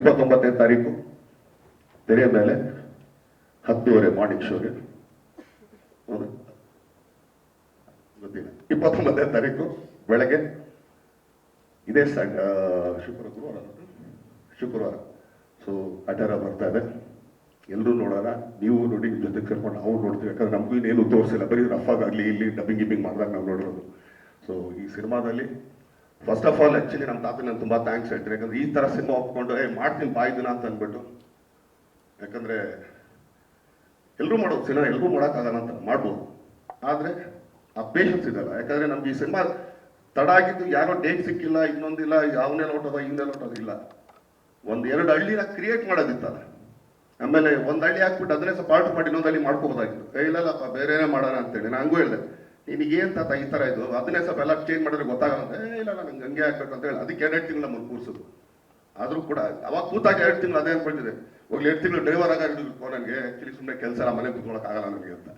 29ನೇ ತಾರೀಕು ತೆರೆಯ ಮೇಲೆ 10:30 ಮಾರ್ನಿಂಗ್ ಶೋಗೆ ಗೊತ್ತಿಲ್ಲ. 29ನೇ ತಾರೀಕು ಬೆಳಗ್ಗೆ ಇದೇ ಶುಕ್ರವಾರ ಸೊ ಅಟರ ಬರ್ತಾ ಇದೆ. ಎಲ್ಲರೂ ನೋಡೋಣ, ನೀವು ನೋಡಿ, ಜೊತೆ ಕರ್ಕೊಂಡು ನಾವು ನೋಡ್ತೀವಿ. ಯಾಕಂದ್ರೆ ನಮಗೂ ಇನ್ನೇನು ತೋರಿಸಿಲ್ಲ, ಬರೀ ರಫಾಗಿ ಇಲ್ಲಿ ಡಬ್ಬಿಂಗ್ ಮಾಡಿದಾಗ ನಾವು ನೋಡಿರೋದು. ಸೊ ಈ ಸಿನಿಮಾದಲ್ಲಿ ಫಸ್ಟ್ ಆಫ್ ಆಲ್ ಆ್ಯಕ್ಚುಲಿ ನಮ್ಮ ತಾತ ನಾನು ತುಂಬ ಥ್ಯಾಂಕ್ಸ್ ಹೇಳ್ತೀನಿ. ಯಾಕಂದ್ರೆ ಈ ಥರ ಸಿನಿಮಾ ಒಪ್ಕೊಂಡು ಮಾಡ್ತೀನಿ ಬಾಯ್ದಿನ ಅಂತ ಅಂದ್ಬಿಟ್ಟು, ಯಾಕಂದರೆ ಎಲ್ಲರೂ ಮಾಡೋದು ಸಿನಿಮಾ, ಎಲ್ಲರೂ ಮಾಡೋಕ್ಕಾಗಲ್ಲ ಅಂತ ಮಾಡ್ಬೋದು, ಆದರೆ ಆ ಪೇಷನ್ಸ್ ಇದೆಲ್ಲ. ಯಾಕಂದರೆ ನಮ್ಗೆ ಈ ಸಿನಿಮಾ ತಡ ಆಗಿದ್ದು ಯಾರೋ ಡೇಟ್ ಸಿಕ್ಕಿಲ್ಲ, ಇನ್ನೊಂದಿಲ್ಲ, ಯಾವನೇ ಹೊಟ್ಟೋದ ಹಿಂದೆ ಹೊಟ್ಟೋದಿಲ್ಲ. 1-2 ಹಳ್ಳಿನ ಕ್ರಿಯೇಟ್ ಮಾಡೋದಿತ್ತಲ್ಲ, ಆಮೇಲೆ ಒಂದು ಹಳ್ಳಿ ಹಾಕ್ಬಿಟ್ಟು ಅದನ್ನೇ ಸ್ವಲ್ಪ ಆರ್ಡರ್ ಮಾಡಿ ಇನ್ನೊಂದು ಹಳ್ಳಿ ಮಾಡ್ಕೋಬೋದಾಗಿತ್ತು. ಇಲ್ಲಲ್ಲಪ್ಪ ಬೇರೆನೇ ಮಾಡೋಣ ಅಂತೇಳಿ ನಾನು ಹಂಗೂ ಹೇಳಿದೆ, ನಿನಗೇನು ತಾತ ಈ ಥರ ಇದು, ಅದನ್ನೇ ಸ್ವಲ್ಪ ಎಲ್ಲ ಚೇಂಜ್ ಮಾಡಿದ್ರೆ ಗೊತ್ತಾಗಲ್ಲ ಅಂತ. ಇಲ್ಲ ನಂಗೆ ಹಂಗೆ ಆಗ್ಬೇಕು ಅಂತ ಹೇಳಿ ಅದಕ್ಕೆ 2 ತಿಂಗಳು ನಮ್ಮನ್ನು ಕೂರಿಸೋದು. ಆದರೂ ಕೂಡ ಅವಾಗ ಕೂತಾಗ 2 ತಿಂಗಳು ಅದೇ ಅನ್ಕೊಳ್ತಿದೆ, ಹೋಗ್ಲಿ 2 ತಿಂಗಳು ಡ್ರೈವರ್ ಆಗಿರ್ಬೇಕು ನನಗೆ, ಆ್ಯಕ್ಚುಲಿ ಸುಮ್ಮನೆ ಕೆಲಸ ಮನೆ ಕೂತ್ಕೊಳ್ಳೋಕ್ಕಾಗಲ್ಲ ನನಗೆ ಅಂತ.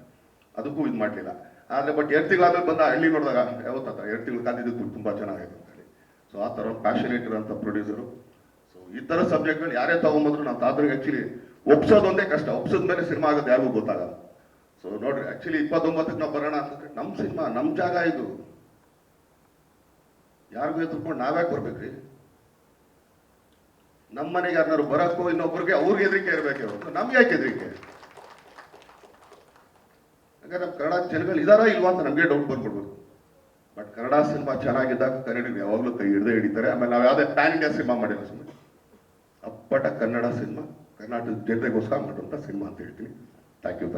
ಅದಕ್ಕೂ ಇದು ಮಾಡಲಿಲ್ಲ. ಆದರೆ ಬಟ್ 2 ತಿಂಗಳಾದ್ಮೇಲೆ ಬಂದ ಹಳ್ಳಿ ನೋಡಿದಾಗ ಯಾವತ್ತಾತ 2 ತಿಂಗಳು ಕಾದಿದ್ದಕ್ಕೂ ತುಂಬ ಚೆನ್ನಾಗಿದೆ ಅಂತ ಹೇಳಿ. ಸೊ ಆ ಥರ ಪ್ಯಾಷನೇಟ್ ಇರೋಂಥ ಪ್ರೊಡ್ಯೂಸರು. ಸೊ ಈ ಥರ ಸಬ್ಜೆಕ್ಟ್ಗಳು ಯಾರೇ ತೊಗೊಂಬಂದ್ರು ನಾವು ತಾತರಿಗೆ ಆ್ಯಕ್ಚುಲಿ ಒಪ್ಸೋದೊಂದೇ ಕಷ್ಟ, ಒಪ್ಸೋದ ಮೇಲೆ ಸಿನಿಮಾ ಆಗೋದು ಯಾರಿಗೂ ಗೊತ್ತಾಗಲ್ಲ. ಸೊ ನೋಡ್ರಿ, ಆ್ಯಕ್ಚುಲಿ 29ಕ್ಕೆ ನಾವು ಬರೋಣ ಅಂತಂದ್ರೆ ನಮ್ಮ ಸಿನಿಮಾ, ನಮ್ಮ ಜಾಗ ಇದು, ಯಾರಿಗೂ ಎದ್ರುಕೊಂಡು ನಾವ್ಯಾಕೆ ಬರ್ಬೇಕ್ರಿ? ನಮ್ಮ ಮನೆಗೆ ಯಾರನ್ನಾರು ಬರೋಕ್ಕೋ ಇನ್ನೊಬ್ರಿಗೆ ಅವ್ರಿಗೆ ಹೆದರಿಕೆ ಇರಬೇಕೆ ಹೊರತು ನಮ್ಗೆ ಯಾಕೆ ಹೆದರಿಕೆ? ಯಾಕಂದ್ರೆ ನಮ್ಮ ಕನ್ನಡ ಜನಗಳು ಇದಾರಾ ಇಲ್ವಾ ಅಂತ ನಮಗೆ ಡೌಟ್ ಬಂದ್ಬಿಡ್ಬೇಕು. ಬಟ್ ಕನ್ನಡ ಸಿನಿಮಾ ಚೆನ್ನಾಗಿದ್ದಾಗ ಕನ್ನಡಿಗರು ಯಾವಾಗಲೂ ಕೈ ಹಿಡಿತಾರೆ. ಆಮೇಲೆ ನಾವು ಯಾವುದೇ ಪ್ಯಾನ್ ಇಂಡಿಯಾ ಸಿನಿಮಾ ಮಾಡಿರೋ ಸುಮ್ಮನೆ ಅಪ್ಪಟ ಕನ್ನಡ ಸಿನಿಮಾ, ಕರ್ನಾಟಕದ ಜನತೆಗೋಸ್ಕರ ಮಾಡುವಂಥ ಸಿನಿಮಾ ಅಂತ ಹೇಳ್ತೀನಿ. Thank you.